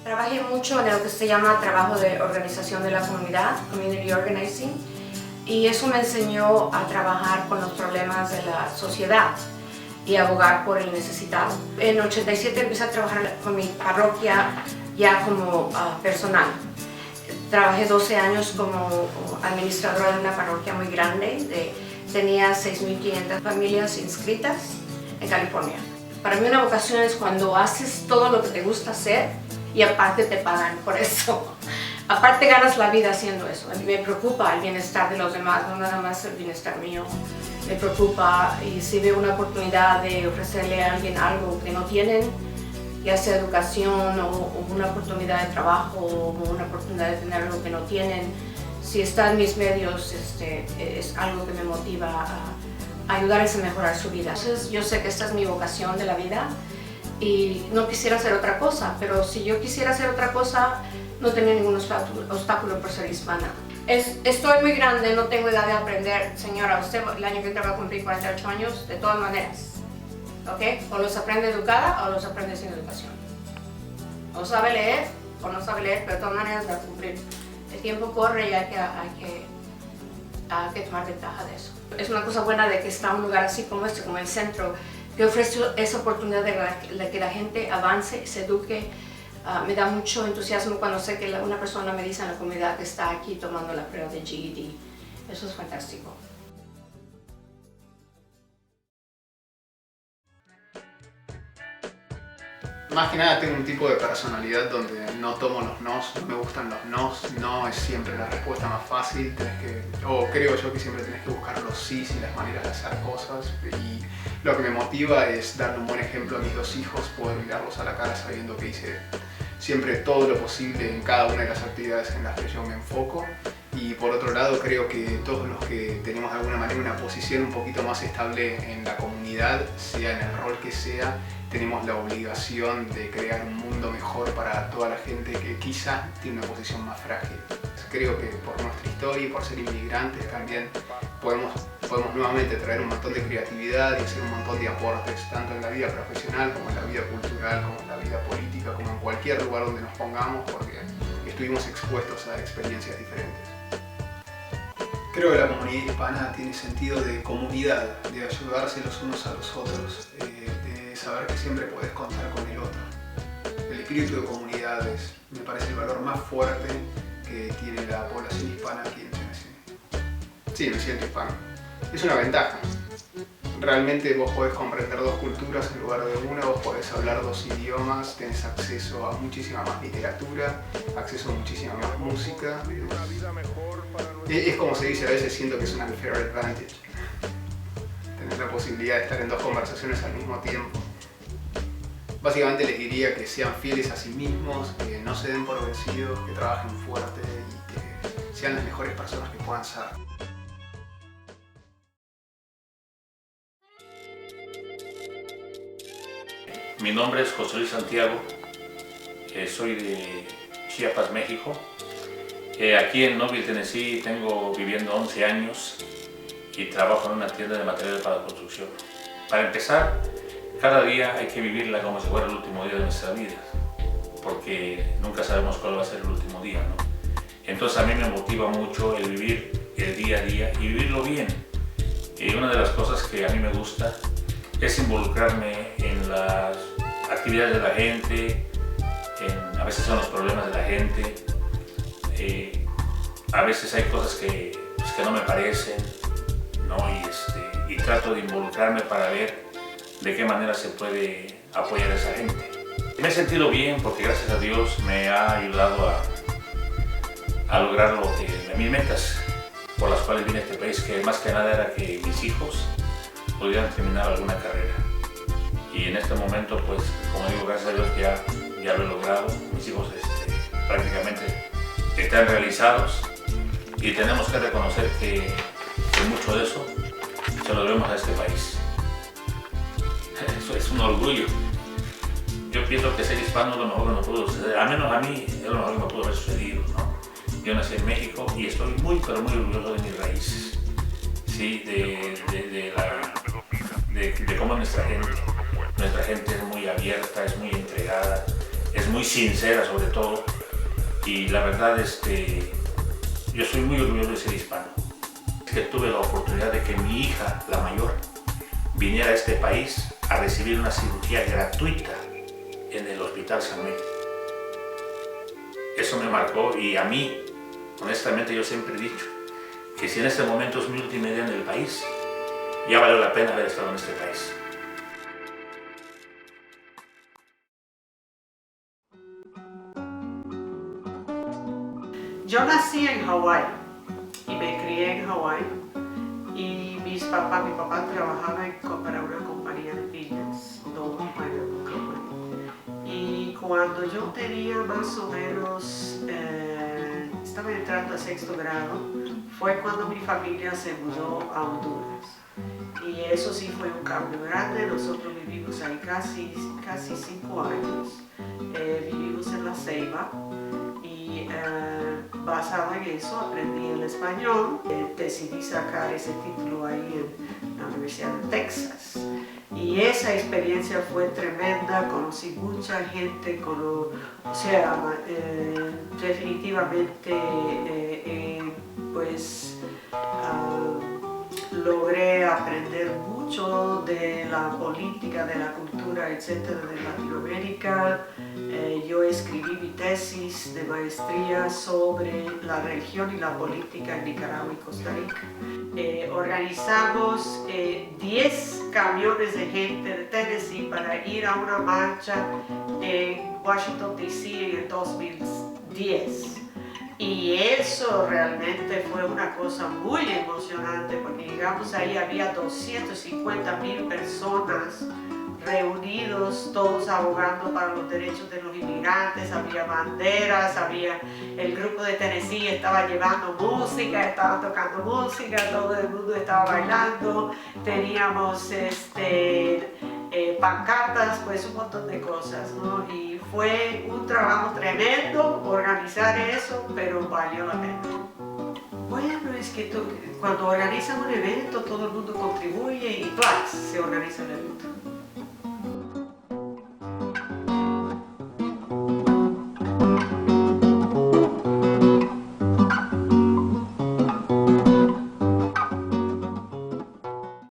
Trabajé mucho en lo que se llama trabajo de organización de la comunidad, Community Organizing, y eso me enseñó a trabajar con los problemas de la sociedad y abogar por el necesitado. En 87 empecé a trabajar con mi parroquia ya como personal. Trabajé 12 años como administradora de una parroquia muy grande, tenía 6.500 familias inscritas en California. Para mí una vocación es cuando haces todo lo que te gusta hacer y aparte te pagan por eso. Aparte ganas la vida haciendo eso. Me preocupa el bienestar de los demás, no nada más el bienestar mío. Me preocupa y si veo una oportunidad de ofrecerle a alguien algo que no tienen, ya sea educación o una oportunidad de trabajo o una oportunidad de tener algo que no tienen, si está en mis medios, es algo que me motiva a ayudarles a mejorar su vida. Entonces, yo sé que esta es mi vocación de la vida y no quisiera hacer otra cosa, pero si yo quisiera hacer otra cosa, no tenía ningún obstáculo por ser hispana. Estoy muy grande, no tengo edad de aprender. Señora, usted el año que entra va a cumplir 48 años, de todas maneras. ¿Ok? O los aprende educada o los aprende sin educación. O sabe leer o no sabe leer, pero de todas maneras va a cumplir. El tiempo corre y hay que tomar ventaja de eso. Es una cosa buena de que está un lugar así como este, como el centro, que ofrece esa oportunidad de que la gente avance, se eduque. Me da mucho entusiasmo cuando sé que una persona me dice en la comunidad que está aquí tomando la prueba de GED. Eso es fantástico. Más que nada tengo un tipo de personalidad donde no tomo los nos, no me gustan los nos, no es siempre la respuesta más fácil, creo yo que siempre tenés que buscar los sís y las maneras de hacer cosas, y lo que me motiva es darle un buen ejemplo a mis dos hijos, poder mirarlos a la cara sabiendo que hice siempre todo lo posible en cada una de las actividades en las que yo me enfoco. Y por otro lado, creo que todos los que tenemos de alguna manera una posición un poquito más estable en la comunidad, sea en el rol que sea, tenemos la obligación de crear un mundo mejor para toda la gente que quizá tiene una posición más frágil. Creo que por nuestra historia y por ser inmigrantes también podemos nuevamente traer un montón de creatividad y hacer un montón de aportes, tanto en la vida profesional como en la vida cultural, como en la vida política, como en cualquier lugar donde nos pongamos, porque estuvimos expuestos a experiencias diferentes. Creo que la comunidad hispana tiene sentido de comunidad, de ayudarse los unos a los otros, de saber que siempre puedes contar con el otro. El espíritu de comunidades me parece el valor más fuerte que tiene la población hispana aquí en Tennessee. Sí, me siento hispano. Es una ventaja. Realmente vos podés comprender dos culturas en lugar de una, vos podés hablar dos idiomas, tenés acceso a muchísima más literatura, acceso a muchísima más música. Es como se dice, a veces siento que es un unfair advantage. Tenés la posibilidad de estar en dos conversaciones al mismo tiempo. Básicamente les diría que sean fieles a sí mismos, que no se den por vencidos, que trabajen fuerte y que sean las mejores personas que puedan ser. Mi nombre es José Luis Santiago, soy de Chiapas, México. Aquí en Nobile, Tennessee, tengo viviendo 11 años y trabajo en una tienda de materiales para construcción. Para empezar, cada día hay que vivirla como si fuera el último día de nuestra vida, porque nunca sabemos cuál va a ser el último día, ¿no? Entonces a mí me motiva mucho el vivir el día a día y vivirlo bien. Una de las cosas que a mí me gusta es involucrarme en las actividades de la gente, a veces son los problemas de la gente, a veces hay cosas que no me parecen, ¿no? Y trato de involucrarme para ver de qué manera se puede apoyar a esa gente. Me he sentido bien porque gracias a Dios me ha ayudado a lograr mis metas por las cuales vine a este país, que más que nada era que mis hijos pudieran terminar alguna carrera. Y en este momento, pues, como digo, gracias a Dios ya lo he logrado. Mis hijos prácticamente están realizados y tenemos que reconocer que mucho de eso se lo debemos a este país. Eso es un orgullo. Yo pienso que ser hispano es lo mejor que nos pudo suceder, al menos a mí es lo mejor que me pudo haber sucedido, ¿no? Yo nací en México y estoy muy, pero muy orgulloso de mis raíces, ¿sí? De cómo es nuestra gente. Nuestra gente es muy abierta, es muy entregada, es muy sincera sobre todo, y la verdad yo soy muy orgulloso de ser hispano. Que tuve la oportunidad de que mi hija, la mayor, viniera a este país a recibir una cirugía gratuita en el Hospital San Miguel. Eso me marcó, y a mí, honestamente, yo siempre he dicho que si en este momento es mi última idea en el país, ya valió la pena haber estado en este país. Yo nací en Hawái y me crié en Hawái, y mi papá trabajaba para una compañía de piñas, Noble Pineapple Company. Y cuando yo tenía más o menos, estaba entrando a 6º grado, fue cuando mi familia se mudó a Honduras. Y eso sí fue un cambio grande. Nosotros vivimos ahí casi 5 años. Vivimos en La Ceiba, y basado en eso aprendí el español. Decidí sacar ese título ahí en la Universidad de Texas. Y esa experiencia fue tremenda, conocí mucha gente, definitivamente logré aprender mucho de la política, de la cultura, etcétera, de Latinoamérica. Yo escribí mi tesis de maestría sobre la religión y la política en Nicaragua y Costa Rica. Organizamos 10 camiones de gente de Tennessee para ir a una marcha en Washington, D.C. en el 2010. Y eso realmente fue una cosa muy emocionante, porque llegamos ahí, había 250,000 personas reunidos, todos abogando para los derechos de los inmigrantes, había banderas, el grupo de Tennessee estaba llevando música, estaba tocando música, todo el mundo estaba bailando, teníamos pancartas, pues un montón de cosas, ¿no? Y fue un trabajo tremendo organizar eso, pero valió la pena. Bueno, es que cuando organizan un evento, todo el mundo contribuye y ¡plac!, se organiza el evento.